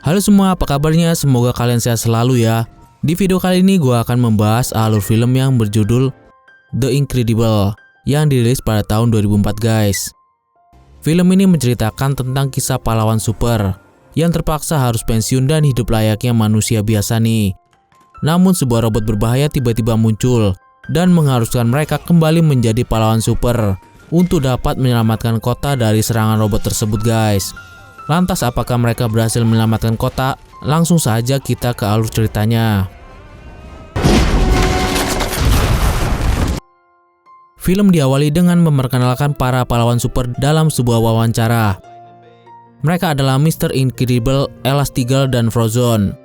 Halo semua, apa kabarnya? Semoga kalian sehat selalu ya. Di video kali ini gue akan membahas alur film yang berjudul The Incredible yang dirilis pada tahun 2004 guys. Film ini menceritakan tentang kisah pahlawan super yang terpaksa harus pensiun dan hidup layaknya manusia biasa nih. Namun sebuah robot berbahaya tiba-tiba muncul dan mengharuskan mereka kembali menjadi pahlawan super untuk dapat menyelamatkan kota dari serangan robot tersebut guys. Lantas apakah mereka berhasil menyelamatkan kota? Langsung saja kita ke alur ceritanya. Film diawali dengan memperkenalkan para pahlawan super dalam sebuah wawancara. Mereka adalah Mr. Incredible, Elastigirl, dan Frozen.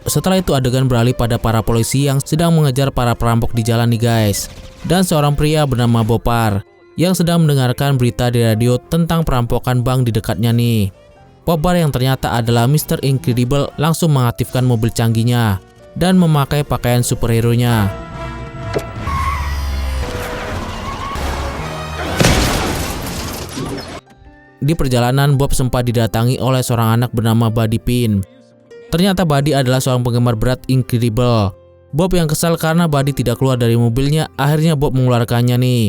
Setelah itu adegan beralih pada para polisi yang sedang mengejar para perampok di jalan nih guys. Dan seorang pria bernama Bopar yang sedang mendengarkan berita di radio tentang perampokan bank di dekatnya nih. Bopar yang ternyata adalah Mr. Incredible langsung mengaktifkan mobil canggihnya dan memakai pakaian superhero-nya. Di perjalanan, Bob sempat didatangi oleh seorang anak bernama Buddy Pin. Ternyata Buddy adalah seorang penggemar berat Incredible. Bob yang kesal karena Buddy tidak keluar dari mobilnya, akhirnya Bob mengeluarkannya nih.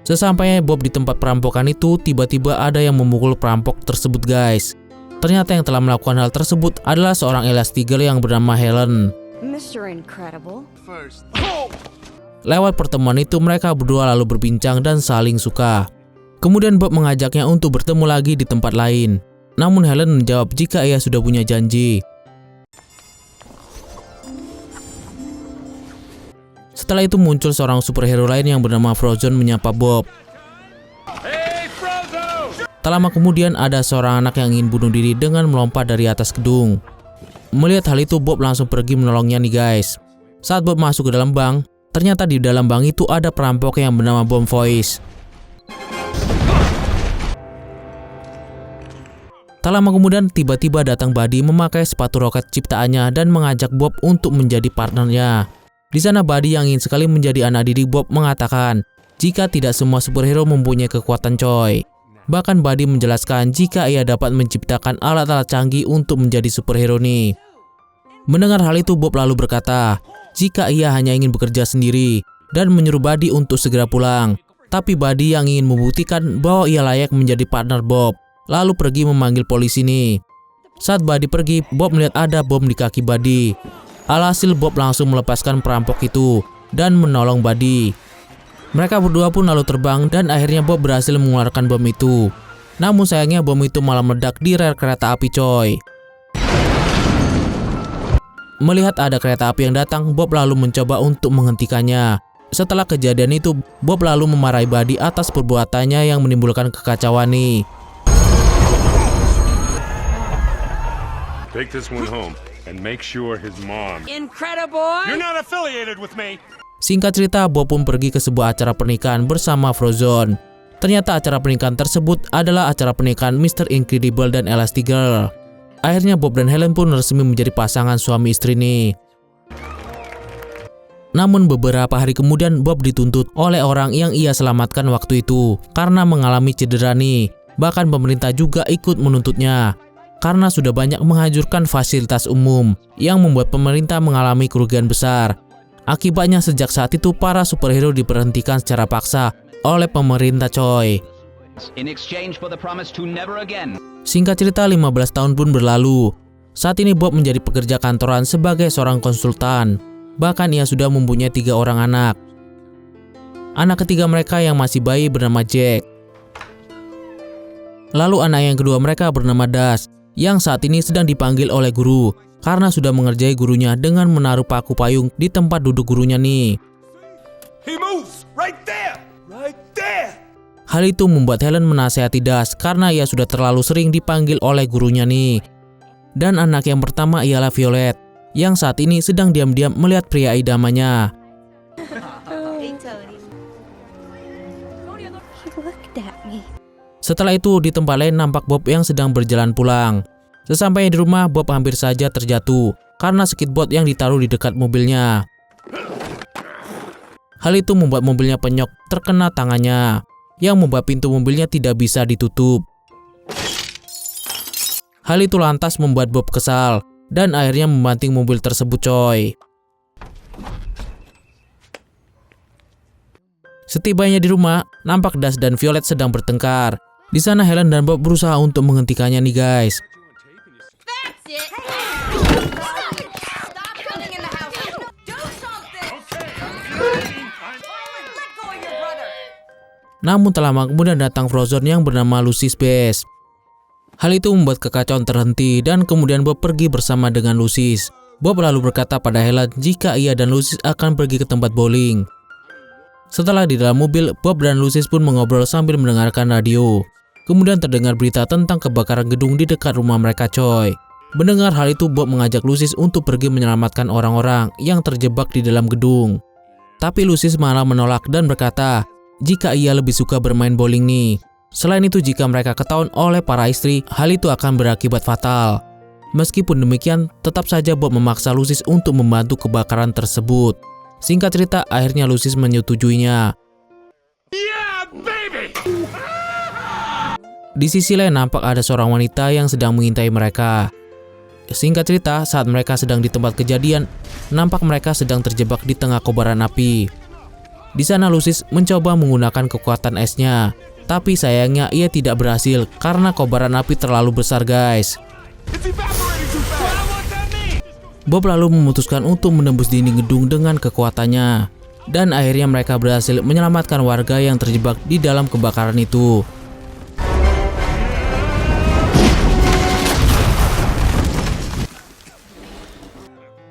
Sesampainya Bob di tempat perampokan itu, tiba-tiba ada yang memukul perampok tersebut guys. Ternyata yang telah melakukan hal tersebut adalah seorang Elastigirl yang bernama Helen. Mr. Incredible. Lewat pertemuan itu mereka berdua lalu berbincang dan saling suka. Kemudian Bob mengajaknya untuk bertemu lagi di tempat lain. Namun Helen menjawab jika ia sudah punya janji. Setelah itu muncul seorang superhero lain yang bernama Frozen menyapa Bob. Tak lama kemudian ada seorang anak yang ingin bunuh diri dengan melompat dari atas gedung. Melihat hal itu Bob langsung pergi menolongnya nih guys. Saat Bob masuk ke dalam bank, ternyata di dalam bank itu ada perampok yang bernama Bomb Voice. Tak lama kemudian tiba-tiba datang Buddy memakai sepatu roket ciptaannya dan mengajak Bob untuk menjadi partnernya. Di sana Buddy yang ingin sekali menjadi anak didik Bob mengatakan jika tidak semua superhero mempunyai kekuatan coy. Bahkan Buddy menjelaskan jika ia dapat menciptakan alat-alat canggih untuk menjadi superhero nih. Mendengar hal itu Bob lalu berkata jika ia hanya ingin bekerja sendiri dan menyuruh Buddy untuk segera pulang. Tapi Buddy yang ingin membuktikan bahwa ia layak menjadi partner Bob lalu pergi memanggil polisi nih. Saat Buddy pergi, Bob melihat ada bom di kaki Buddy. Alhasil Bob langsung melepaskan perampok itu dan menolong Buddy. Mereka berdua pun lalu terbang dan akhirnya Bob berhasil mengeluarkan bom itu. Namun sayangnya bom itu malah meledak di rel kereta api coy. Melihat ada kereta api yang datang, Bob lalu mencoba untuk menghentikannya. Setelah kejadian itu, Bob lalu memarahi Buddy atas perbuatannya yang menimbulkan kekacauan nih. Take this one home and make sure his mom. Incredible. You're not affiliated with me. Singkat cerita, Bob pun pergi ke sebuah acara pernikahan bersama Frozen. Ternyata acara pernikahan tersebut adalah acara pernikahan Mr. Incredible dan Elastigirl. Akhirnya Bob dan Helen pun resmi menjadi pasangan suami istri nih. Namun beberapa hari kemudian Bob dituntut oleh orang yang ia selamatkan waktu itu karena mengalami cedera nih. Bahkan pemerintah juga ikut menuntutnya karena sudah banyak menghancurkan fasilitas umum yang membuat pemerintah mengalami kerugian besar. Akibatnya sejak saat itu para superhero diberhentikan secara paksa oleh pemerintah coy. In exchange for the promise to never again. Singkat cerita 15 tahun pun berlalu. Saat ini Bob menjadi pekerja kantoran sebagai seorang konsultan. Bahkan ia sudah mempunyai 3 orang anak. Anak ketiga mereka yang masih bayi bernama Jack. Lalu anak yang kedua mereka bernama Das, yang saat ini sedang dipanggil oleh guru karena sudah mengerjai gurunya dengan menaruh paku payung di tempat duduk gurunya nih. He moves right there. Right there. Hal itu membuat Helen menasihati Das karena ia sudah terlalu sering dipanggil oleh gurunya nih. Dan anak yang pertama ialah Violet, yang saat ini sedang diam-diam melihat pria idamanya. Setelah itu di tempat lain nampak Bob yang sedang berjalan pulang. Sesampainya di rumah, Bob hampir saja terjatuh karena skateboard yang ditaruh di dekat mobilnya. Hal itu membuat mobilnya penyok terkena tangannya, yang membuat pintu mobilnya tidak bisa ditutup. Hal itu lantas membuat Bob kesal dan akhirnya membanting mobil tersebut, coy. Setibanya di rumah, nampak Dust dan Violet sedang bertengkar. Di sana Helen dan Bob berusaha untuk menghentikannya nih, guys. That's it. Stop coming in the house. Do something. Let go of your brother. Namun tak lama kemudian datang Frozone yang bernama Lucy's Best. Hal itu membuat kekacauan terhenti dan kemudian Bob pergi bersama dengan Lucy's. Bob lalu berkata pada Helen jika ia dan Lucy's akan pergi ke tempat bowling. Setelah di dalam mobil, Bob dan Lucy's pun mengobrol sambil mendengarkan radio. Kemudian terdengar berita tentang kebakaran gedung di dekat rumah mereka, coy. Mendengar hal itu, Bob mengajak Lucy's untuk pergi menyelamatkan orang-orang yang terjebak di dalam gedung. Tapi Lucy's malah menolak dan berkata jika ia lebih suka bermain bowling nih. Selain itu, jika mereka ketahuan oleh para istri, hal itu akan berakibat fatal. Meskipun demikian, tetap saja Bob memaksa Lucy's untuk membantu kebakaran tersebut. Singkat cerita, akhirnya Lucy's menyetujuinya. Yeah, baby! Di sisi lain nampak ada seorang wanita yang sedang mengintai mereka. Singkat cerita, saat mereka sedang di tempat kejadian, nampak mereka sedang terjebak di tengah kobaran api. Di sana Lucy's mencoba menggunakan kekuatan esnya, tapi sayangnya ia tidak berhasil karena kobaran api terlalu besar, guys. Bob lalu memutuskan untuk menembus dinding gedung dengan kekuatannya, dan akhirnya mereka berhasil menyelamatkan warga yang terjebak di dalam kebakaran itu.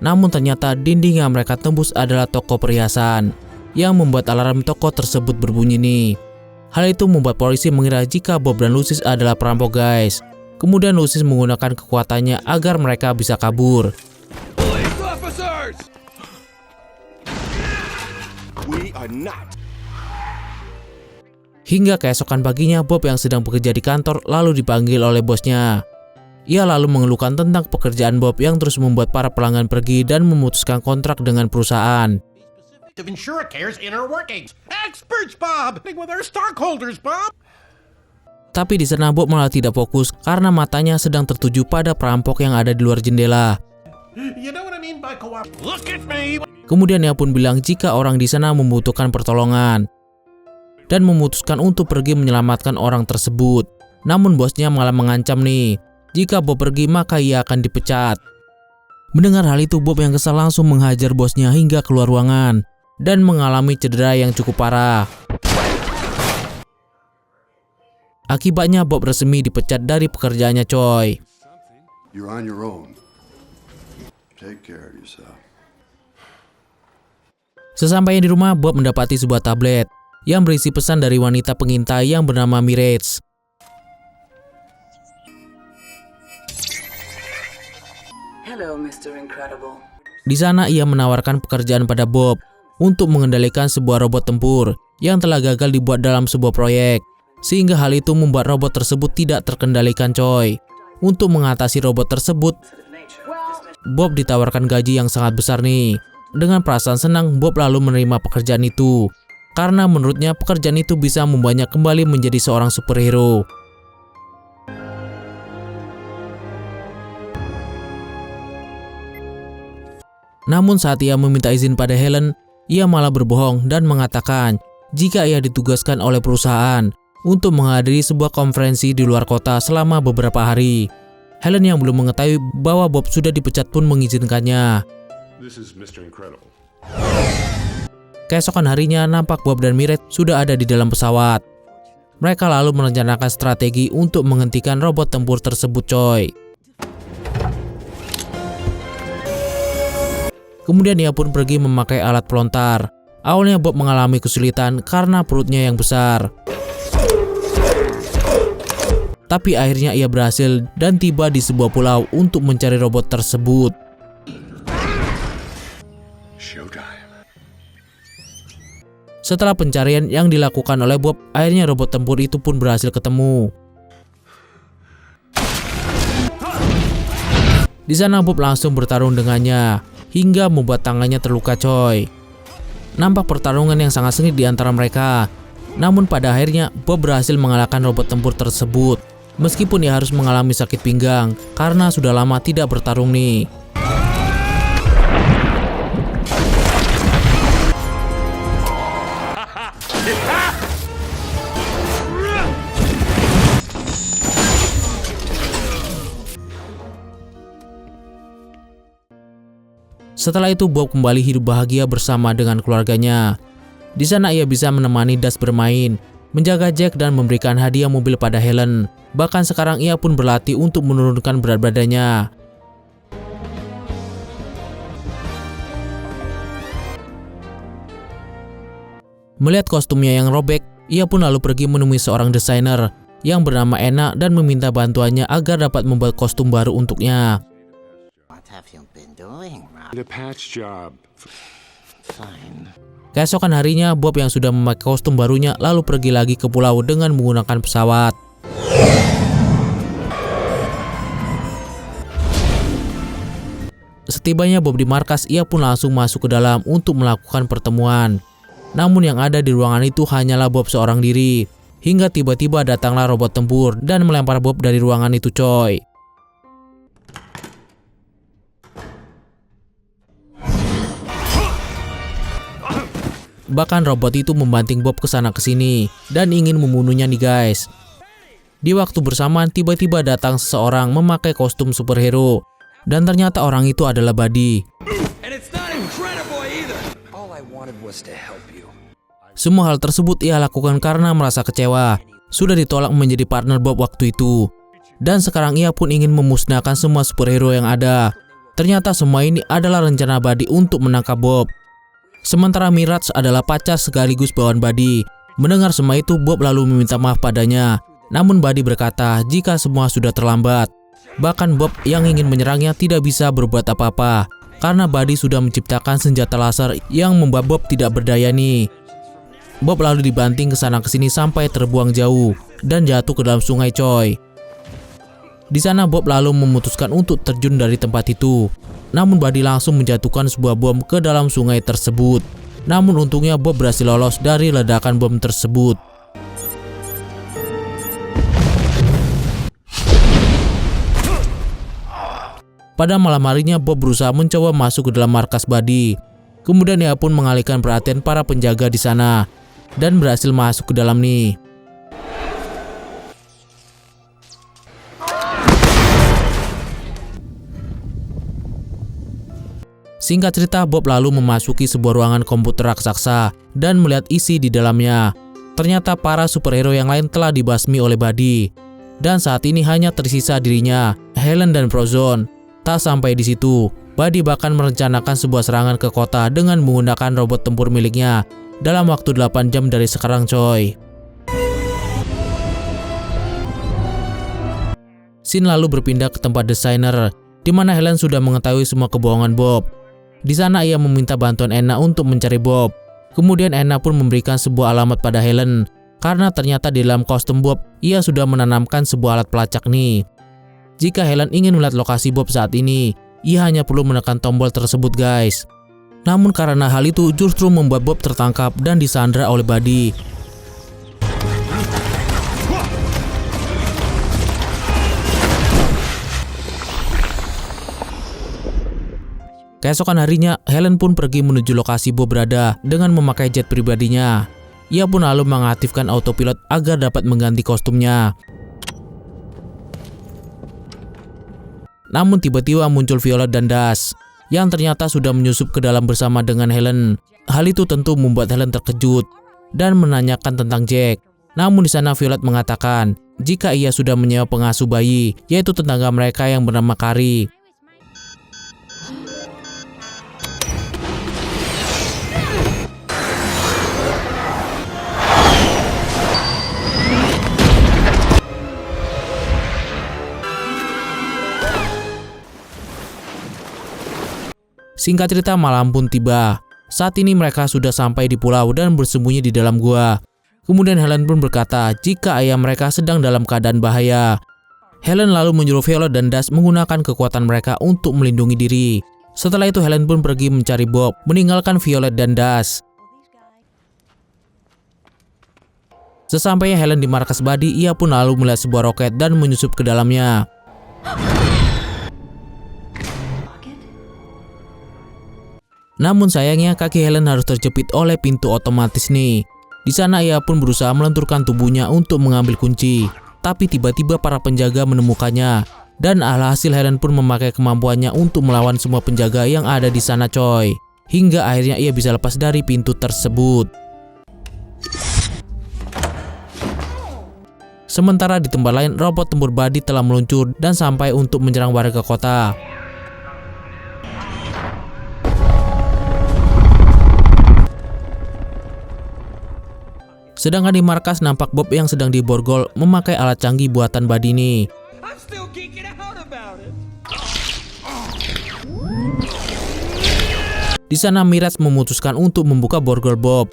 Namun ternyata dinding yang mereka tembus adalah toko perhiasan, yang membuat alarm toko tersebut berbunyi nih. Hal itu membuat polisi mengira jika Bob dan Lucy's adalah perampok, guys. Kemudian Lucy's menggunakan kekuatannya agar mereka bisa kabur. Hingga keesokan paginya, Bob yang sedang bekerja di kantor lalu dipanggil oleh bosnya. Ia lalu mengeluhkan tentang pekerjaan Bob yang terus membuat para pelanggan pergi dan memutuskan kontrak dengan perusahaan. Of InsureCare's inner workings. Experts, Bob! With our stockholders, Bob! Tapi di sana Bob malah tidak fokus karena matanya sedang tertuju pada perampok yang ada di luar jendela. You know what I mean by co-op? Look at me! Kemudian ia pun bilang jika orang di sana membutuhkan pertolongan dan memutuskan untuk pergi menyelamatkan orang tersebut. Namun bosnya malah mengancam nih, jika Bob pergi maka ia akan dipecat. Mendengar hal itu, Bob yang kesal langsung menghajar bosnya hingga keluar ruangan dan mengalami cedera yang cukup parah. Akibatnya Bob resmi dipecat dari pekerjaannya, coy. You're on your own. Take care of yourself. Sesampainya di rumah, Bob mendapati sebuah tablet yang berisi pesan dari wanita pengintai yang bernama Mirage. Hello, Mr. Incredible. Di sana ia menawarkan pekerjaan pada Bob untuk mengendalikan sebuah robot tempur yang telah gagal dibuat dalam sebuah proyek. Sehingga hal itu membuat robot tersebut tidak terkendalikan, coy. Untuk mengatasi robot tersebut, Bob ditawarkan gaji yang sangat besar nih. Dengan perasaan senang, Bob lalu menerima pekerjaan itu. Karena menurutnya pekerjaan itu bisa membuatnya kembali menjadi seorang superhero. Namun saat ia meminta izin pada Helen, ia malah berbohong dan mengatakan jika ia ditugaskan oleh perusahaan untuk menghadiri sebuah konferensi di luar kota selama beberapa hari. Helen yang belum mengetahui bahwa Bob sudah dipecat pun mengizinkannya. This is Mr. Incredible. Keesokan harinya nampak Bob dan Mirage sudah ada di dalam pesawat. Mereka lalu merencanakan strategi untuk menghentikan robot tempur tersebut, coy. Kemudian ia pun pergi memakai alat pelontar. Awalnya Bob mengalami kesulitan karena perutnya yang besar. Tapi akhirnya ia berhasil dan tiba di sebuah pulau untuk mencari robot tersebut. Setelah pencarian yang dilakukan oleh Bob, akhirnya robot tempur itu pun berhasil ketemu. Di sana Bob langsung bertarung dengannya hingga membuat tangannya terluka, coy. Nampak pertarungan yang sangat sengit di antara mereka. Namun pada akhirnya Bob berhasil mengalahkan robot tempur tersebut. Meskipun ia harus mengalami sakit pinggang karena sudah lama tidak bertarung nih. Setelah itu Bob kembali hidup bahagia bersama dengan keluarganya. Di sana ia bisa menemani Dust bermain, menjaga Jack dan memberikan hadiah mobil pada Helen. Bahkan sekarang ia pun berlatih untuk menurunkan berat badannya. Melihat kostumnya yang robek, ia pun lalu pergi menemui seorang desainer yang bernama Anna dan meminta bantuannya agar dapat membuat kostum baru untuknya. What have you been doing, Rob? The patch job. Fine. Keesokan harinya, Bob yang sudah memakai kostum barunya lalu pergi lagi ke pulau dengan menggunakan pesawat. Setibanya Bob di markas, ia pun langsung masuk ke dalam untuk melakukan pertemuan. Namun yang ada di ruangan itu hanyalah Bob seorang diri. Hingga tiba-tiba datanglah robot tempur dan melempar Bob dari ruangan itu, coy. Bahkan robot itu membanting Bob ke sana ke sini dan ingin membunuhnya nih guys. Di waktu bersamaan tiba-tiba datang seseorang memakai kostum superhero dan ternyata orang itu adalah Buddy. Semua hal tersebut ia lakukan karena merasa kecewa. Sudah ditolak menjadi partner Bob waktu itu. Dan sekarang ia pun ingin memusnahkan semua superhero yang ada. Ternyata semua ini adalah rencana Buddy untuk menangkap Bob. Sementara Mirage adalah pacar sekaligus bawahan Buddy. Mendengar semua itu, Bob lalu meminta maaf padanya. Namun Buddy berkata jika semua sudah terlambat. Bahkan Bob yang ingin menyerangnya tidak bisa berbuat apa-apa karena Buddy sudah menciptakan senjata laser yang membuat Bob tidak berdaya nih. Bob lalu dibanting ke sana ke sini sampai terbuang jauh dan jatuh ke dalam sungai, coy. Di sana Bob lalu memutuskan untuk terjun dari tempat itu. Namun Buddy langsung menjatuhkan sebuah bom ke dalam sungai tersebut. Namun untungnya Bob berhasil lolos dari ledakan bom tersebut. Pada malam harinya Bob berusaha mencoba masuk ke dalam markas Buddy. Kemudian ia pun mengalihkan perhatian para penjaga di sana dan berhasil masuk ke dalam nih. Singkat cerita, Bob lalu memasuki sebuah ruangan komputer raksasa dan melihat isi di dalamnya. Ternyata para superhero yang lain telah dibasmi oleh Buddy. Dan saat ini hanya tersisa dirinya, Helen dan Frozone. Tak sampai di situ, Buddy bahkan merencanakan sebuah serangan ke kota dengan menggunakan robot tempur miliknya dalam waktu 8 jam dari sekarang, coy. Scene lalu berpindah ke tempat desainer, di mana Helen sudah mengetahui semua kebohongan Bob. Di sana ia meminta bantuan Anna untuk mencari Bob. Kemudian Anna pun memberikan sebuah alamat pada Helen karena ternyata di dalam kostum Bob ia sudah menanamkan sebuah alat pelacak nih. Jika Helen ingin melihat lokasi Bob saat ini, ia hanya perlu menekan tombol tersebut, guys. Namun karena hal itu justru membuat Bob tertangkap dan disandra oleh Buddy. Keesokan harinya, Helen pun pergi menuju lokasi Bob berada dengan memakai jet pribadinya. Ia pun lalu mengaktifkan autopilot agar dapat mengganti kostumnya. Namun tiba-tiba muncul Violet dan Dust yang ternyata sudah menyusup ke dalam bersama dengan Helen. Hal itu tentu membuat Helen terkejut dan menanyakan tentang Jack. Namun di sana Violet mengatakan jika ia sudah menyewa pengasuh bayi, yaitu tetangga mereka yang bernama Kari. Singkat cerita, malam pun tiba. Saat ini mereka sudah sampai di pulau dan bersembunyi di dalam gua. Kemudian Helen pun berkata jika ayah mereka sedang dalam keadaan bahaya. Helen lalu menyuruh Violet dan Dust menggunakan kekuatan mereka untuk melindungi diri. Setelah itu Helen pun pergi mencari Bob, meninggalkan Violet dan Dust. Sesampainya Helen di markas Buddy, ia pun lalu melihat sebuah roket dan menyusup ke dalamnya. Namun sayangnya kaki Helen harus terjepit oleh pintu otomatis nih. Di sana ia pun berusaha melenturkan tubuhnya untuk mengambil kunci. Tapi tiba-tiba para penjaga menemukannya. Dan alhasil Helen pun memakai kemampuannya untuk melawan semua penjaga yang ada di sana coy. Hingga akhirnya ia bisa lepas dari pintu tersebut. Sementara di tempat lain, robot tempur Buddy telah meluncur dan sampai untuk menyerang warga kota. Sedangkan di markas nampak Bob yang sedang diborgol memakai alat canggih buatan Buddy nih. Di sana Mirage memutuskan untuk membuka borgol Bob.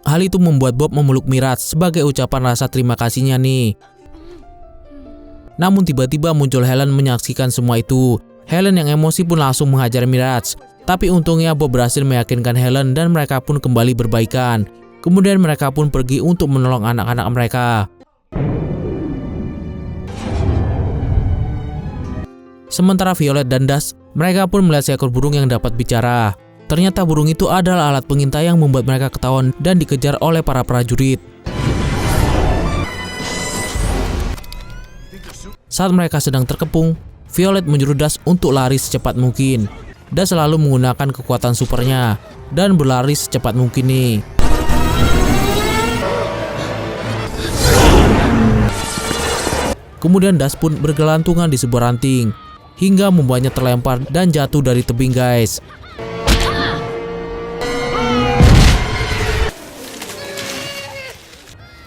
Hal itu membuat Bob memeluk Mirage sebagai ucapan rasa terima kasihnya nih. Namun tiba-tiba muncul Helen menyaksikan semua itu. Helen yang emosi pun langsung menghajar Mirage. Tapi untungnya Bob berhasil meyakinkan Helen dan mereka pun kembali berbaikan. Kemudian mereka pun pergi untuk menolong anak-anak mereka. Sementara Violet dan Dust, mereka pun melihat seekor burung yang dapat bicara. Ternyata burung itu adalah alat pengintai yang membuat mereka ketahuan dan dikejar oleh para prajurit. Saat mereka sedang terkepung, Violet menyuruh Dust untuk lari secepat mungkin. Dust selalu menggunakan kekuatan supernya dan berlari secepat mungkin nih. Kemudian Dust pun bergelantungan di sebuah ranting hingga membuatnya terlempar dan jatuh dari tebing guys.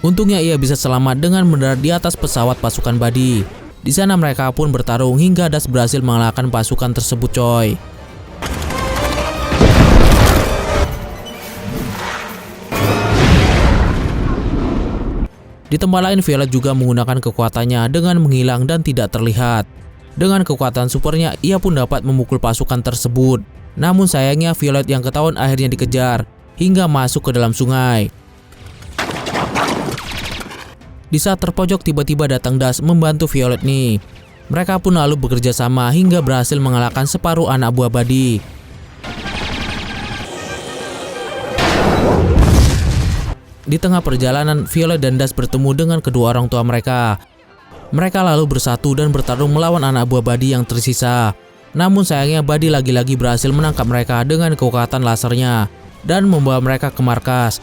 Untungnya ia bisa selamat dengan mendarat di atas pesawat pasukan Buddy. Di sana mereka pun bertarung hingga Dust berhasil mengalahkan pasukan tersebut coy. Di tempat lain Violet juga menggunakan kekuatannya dengan menghilang dan tidak terlihat. Dengan kekuatan supernya ia pun dapat memukul pasukan tersebut. Namun sayangnya Violet yang ketahuan akhirnya dikejar hingga masuk ke dalam sungai. Di saat terpojok tiba-tiba datang Dust membantu Violet nih. Mereka pun lalu bekerja sama hingga berhasil mengalahkan separuh anak buah Buddy. Di tengah perjalanan, Violet dan Dust bertemu dengan kedua orang tua mereka. Mereka lalu bersatu dan bertarung melawan anak buah Buddy yang tersisa. Namun sayangnya Buddy lagi-lagi berhasil menangkap mereka dengan kekuatan lasernya dan membawa mereka ke markas.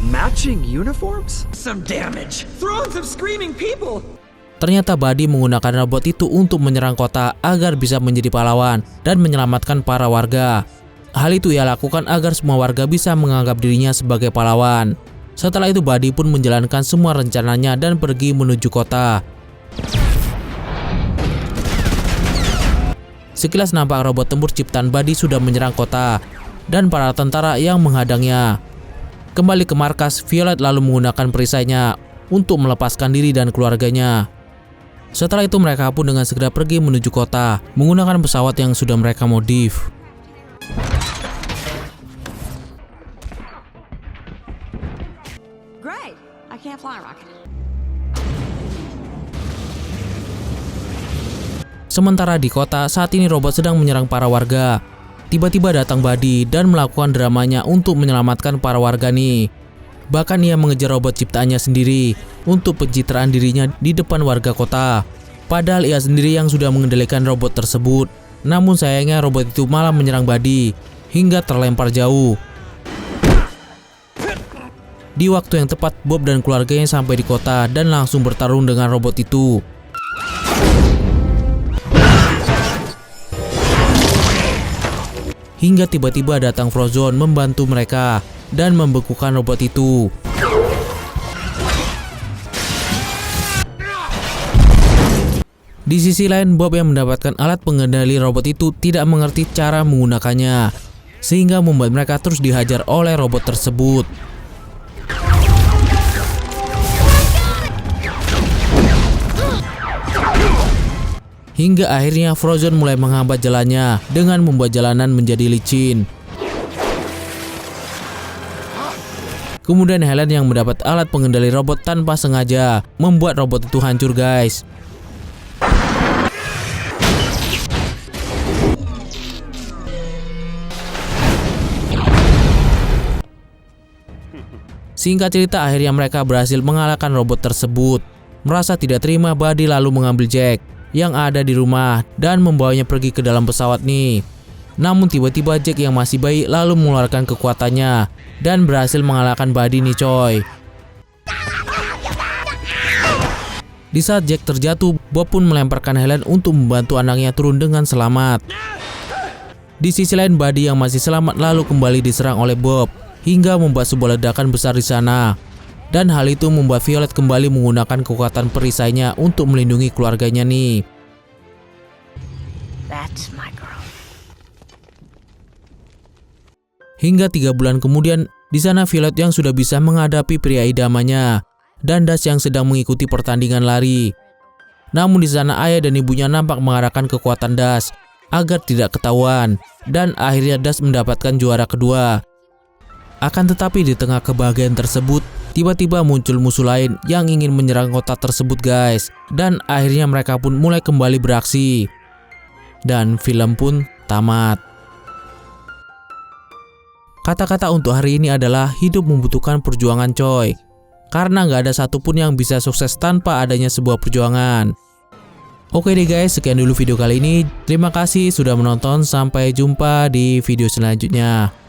Matching uniforms? Some damage. Throngs of screaming people. Ternyata Buddy menggunakan robot itu untuk menyerang kota agar bisa menjadi pahlawan dan menyelamatkan para warga. Hal itu ia lakukan agar semua warga bisa menganggap dirinya sebagai pahlawan. Setelah itu Buddy pun menjalankan semua rencananya dan pergi menuju kota. Sekilas nampak robot tempur ciptaan Buddy sudah menyerang kota dan para tentara yang menghadangnya. Kembali ke markas, Violet lalu menggunakan perisainya untuk melepaskan diri dan keluarganya. Setelah itu mereka pun dengan segera pergi menuju kota menggunakan pesawat yang sudah mereka modif. Great. I can't fly a rocket. Sementara di kota, saat ini robot sedang menyerang para warga. Tiba-tiba datang Buddy dan melakukan dramanya untuk menyelamatkan para warga nih. Bahkan ia mengejar robot ciptaannya sendiri untuk pencitraan dirinya di depan warga kota. Padahal ia sendiri yang sudah mengendalikan robot tersebut. Namun sayangnya robot itu malah menyerang Buddy hingga terlempar jauh. Di waktu yang tepat, Bob dan keluarganya sampai di kota dan langsung bertarung dengan robot itu. Hingga tiba-tiba datang Frozone membantu mereka dan membekukan robot itu. Di sisi lain, Bob yang mendapatkan alat pengendali robot itu tidak mengerti cara menggunakannya, sehingga membuat mereka terus dihajar oleh robot tersebut. Hingga akhirnya Frozone mulai menghambat jalannya dengan membuat jalanan menjadi licin. Kemudian Helen yang mendapat alat pengendali robot tanpa sengaja membuat robot itu hancur guys. Singkat cerita, akhirnya mereka berhasil mengalahkan robot tersebut. Merasa tidak terima, Buddy lalu mengambil Jack yang ada di rumah dan membawanya pergi ke dalam pesawat nih. Namun tiba-tiba Jack yang masih bayi lalu mengeluarkan kekuatannya dan berhasil mengalahkan Buddy nih coy. Di saat Jack terjatuh, Bob pun melemparkan Helen untuk membantu anaknya turun dengan selamat. Di sisi lain, Buddy yang masih selamat lalu kembali diserang oleh Bob hingga membuat sebuah ledakan besar di sana. Dan hal itu membuat Violet kembali menggunakan kekuatan perisainya untuk melindungi keluarganya nih. That's my girl. Hingga 3 bulan kemudian, di sana Violet yang sudah bisa menghadapi pria idamannya dan Das yang sedang mengikuti pertandingan lari. Namun di sana ayah dan ibunya nampak mengarahkan kekuatan Das agar tidak ketahuan dan akhirnya Das mendapatkan juara kedua. Akan tetapi di tengah kebahagiaan tersebut, tiba-tiba muncul musuh lain yang ingin menyerang kota tersebut guys. Dan akhirnya mereka pun mulai kembali beraksi. Dan film pun tamat. Kata-kata untuk hari ini adalah hidup membutuhkan perjuangan coy. Karena nggak ada satupun yang bisa sukses tanpa adanya sebuah perjuangan. Oke deh guys, sekian dulu video kali ini. Terima kasih sudah menonton, sampai jumpa di video selanjutnya.